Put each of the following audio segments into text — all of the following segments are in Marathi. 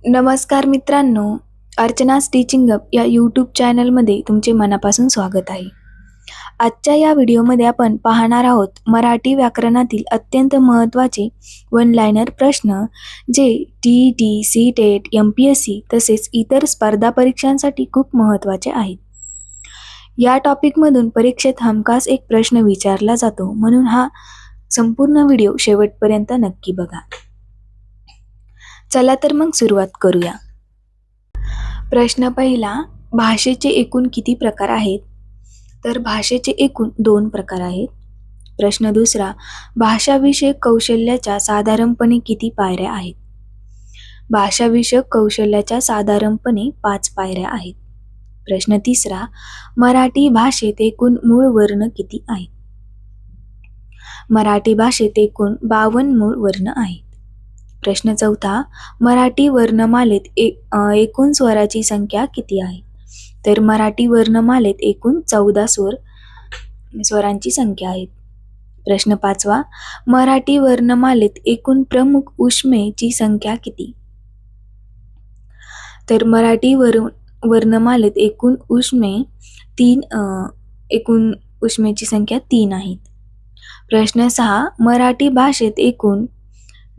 नमस्कार मित्रांनो, अर्चना's टीचिंग अप या यूट्यूब चॅनलमध्ये तुमचे मनापासून स्वागत आहे. आजच्या या व्हिडिओमध्ये आपण पाहणार आहोत मराठी व्याकरणातील अत्यंत महत्त्वाचे वन लाइनर प्रश्न जे टी, सी-टेट, MPSC तसेच इतर स्पर्धा परीक्षांसाठी खूप महत्त्वाचे आहेत. या टॉपिकमधून परीक्षेत हमखास एक प्रश्न विचारला जातो, म्हणून हा संपूर्ण व्हिडिओ शेवटपर्यंत नक्की बघा. चला तर मग सुरुवात करूया. प्रश्न पहिला, भाषेचे एकूण किती प्रकार आहेत? तर भाषेचे एकूण 2 प्रकार आहेत. प्रश्न दुसरा, भाषाविषयक कौशल्याच्या साधारणपणे किती पायऱ्या आहेत? भाषाविषयक कौशल्याच्या साधारणपणे 5 पायऱ्या आहेत. प्रश्न तिसरा, मराठी भाषेत एकूण मूळ वर्ण किती आहेत? मराठी भाषेत एकूण 52 मूळ वर्ण आहेत. प्रश्न चौथा, मराठी वर्णमालेत एकूण स्वराची संख्या किती आहे? तर मराठी वर्णमालेत एकूण 14 स्वरांची संख्या आहे. प्रश्न पाचवा, मराठी वर्णमालेत एकूण प्रमुख उष्मेची संख्या किती? तर मराठी वर्णमालेत एकूण उष्मेची संख्या 3 आहेत. प्रश्न 6, मराठी भाषेत एकूण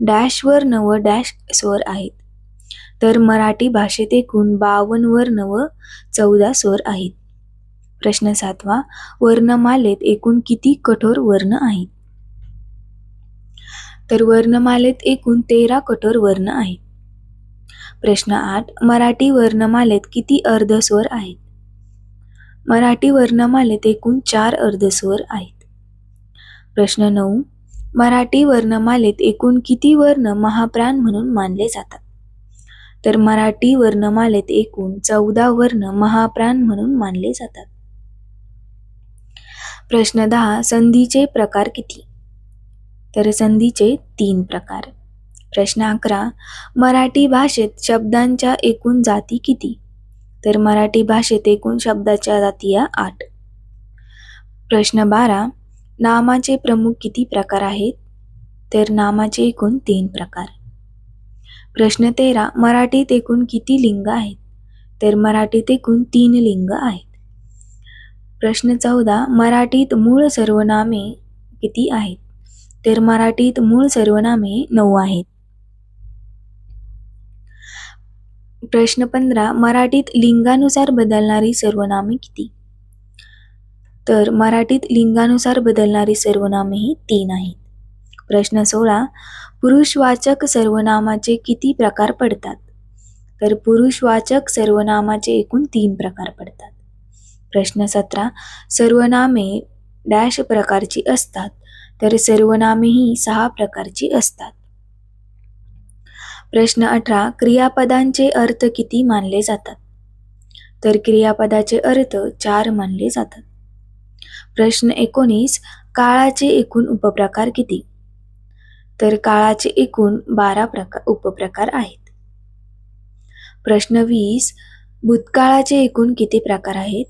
डॅश वर्ण व डॅश स्वर आहेत. तर मराठी भाषेत एकूण 52 वर्ण व 14 स्वर आहेत. प्रश्न 7, वर्णमालेत एकूण किती कठोर वर्ण आहेत? तर वर्णमालेत एकूण 13 कठोर वर्ण आहेत. प्रश्न 8, मराठी वर्णमालेत किती अर्धस्वर आहेत? मराठी वर्णमालेत एकूण 4 अर्धस्वर आहेत. प्रश्न 9, मराठी वर्णमालेत एकूण किती वर्ण महाप्राण म्हणून मानले जातात? तर मराठी वर्णमालेत एकूण 14 वर्ण महाप्राण म्हणून मानले जातात. प्रश्न 10, संधीचे प्रकार किती? तर संधीचे 3 प्रकार. प्रश्न 11, मराठी भाषेत शब्दांच्या एकूण जाती किती? तर मराठी भाषेत एकूण शब्दाच्या जाती या 8. प्रश्न 12, नामाचे प्रमुख किती प्रकार आहेत? तर नामाचे एकूण 3 प्रकार. प्रश्न 13, मराठीत एकूण किती लिंग आहेत? तर मराठीत एकूण 3 लिंग आहेत. प्रश्न 14, मराठीत मूळ सर्वनामे किती आहेत? तर मराठीत मूळ सर्वनामे 9 आहेत. प्रश्न 15, मराठीत लिंगानुसार बदलणारी सर्वनामे किती? तर मराठीत लिंगानुसार बदलणारी सर्वनामे ही 3 आहेत. प्रश्न 16, पुरुषवाचक सर्वनामाचे किती प्रकार पडतात? तर पुरुषवाचक सर्वनामाचे एकूण 3 प्रकार पडतात. प्रश्न 17, सर्वनामे डॅश प्रकारची असतात? तर सर्वनामे ही 6 प्रकारची असतात. प्रश्न 18, क्रियापदांचे अर्थ किती मानले जातात? तर क्रियापदाचे अर्थ 4 मानले जातात. प्रश्न 19, काळाचे एकूण उपप्रकार किती? तर काळाचे एकूण 12 उपप्रकार आहेत. प्रश्न 20, भूतकाळाचे एकूण किती प्रकार आहेत?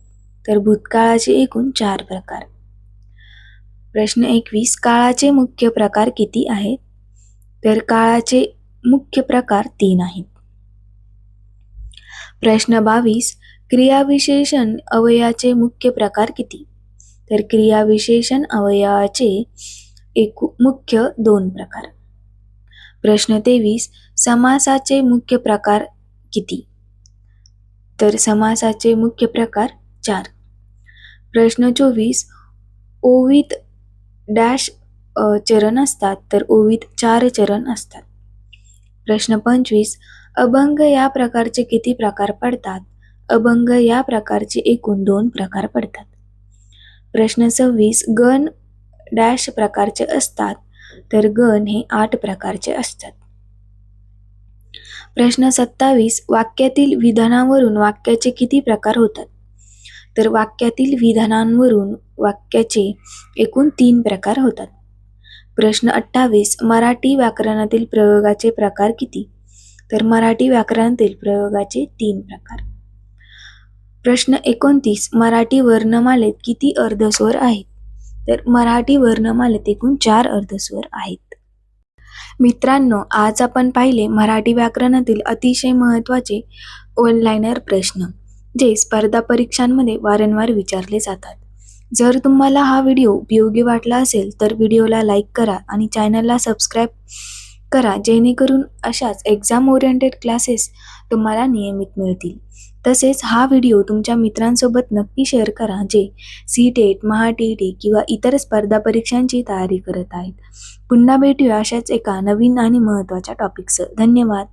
तर भूतकाळाचे एकूण 4 प्रकार. प्रश्न 21, काळाचे मुख्य प्रकार किती आहेत? तर काळाचे मुख्य प्रकार 3 आहेत. प्रश्न 22, क्रियाविशेषण अव्ययाचे मुख्य प्रकार किती? तर क्रियाविशेषण अव्ययाचे मुख्य 2 प्रकार. प्रश्न 23, समासाचे मुख्य प्रकार किती? तर समासाचे मुख्य प्रकार 4. प्रश्न 24, ओवीत डॅश चरण असतात? तर ओवीत 4 चरण असतात. प्रश्न 25, अभंग या प्रकारचे किती प्रकार पडतात? अभंग या प्रकारचे एकूण 2 प्रकार पडतात. प्रश्न 26, गण डॅश प्रकारचे असतात? तर गण हे 8 प्रकारचे असतात. प्रश्न 27, वाक्यातील विधानावरून वाक्याचे किती प्रकार होतात? तर वाक्यातील विधानांवरून वाक्याचे एकूण 3 प्रकार होतात. प्रश्न 28, मराठी व्याकरणातील प्रयोगाचे प्रकार किती? तर मराठी व्याकरणातील प्रयोगाचे 3 प्रकार. प्रश्न 29, मराठी वर्णमालेत किती अर्धस्वर आहेत? तर मराठी वर्णमालेत एकूण 4 अर्धस्वर आहेत. मित्रांनो, आज आपण पाहिले मराठी व्याकरणातील अतिशय महत्त्वाचे वन-लाइनर प्रश्न, जे स्पर्धा परीक्षांमध्ये वारंवार विचारले जातात. जर तुम्हाला हा व्हिडिओ उपयोगी वाटला असेल तर व्हिडिओला लाईक करा आणि चॅनलला सबस्क्राईब करा, जेणेकरून अशाच एक्झाम ओरिएंटेड क्लासेस तुम्हाला नियमित मिळतील. तसेच हा व्हिडिओ तुमच्या मित्रांसोबत नक्की शेअर करा, जे सी-टेट, महा-टी-ई-टी किंवा इतर स्पर्धा परीक्षांची तयारी करत आहेत. पुन्हा भेटूया अशाच एका नवीन आणि महत्त्वाच्या टॉपिकसह. धन्यवाद.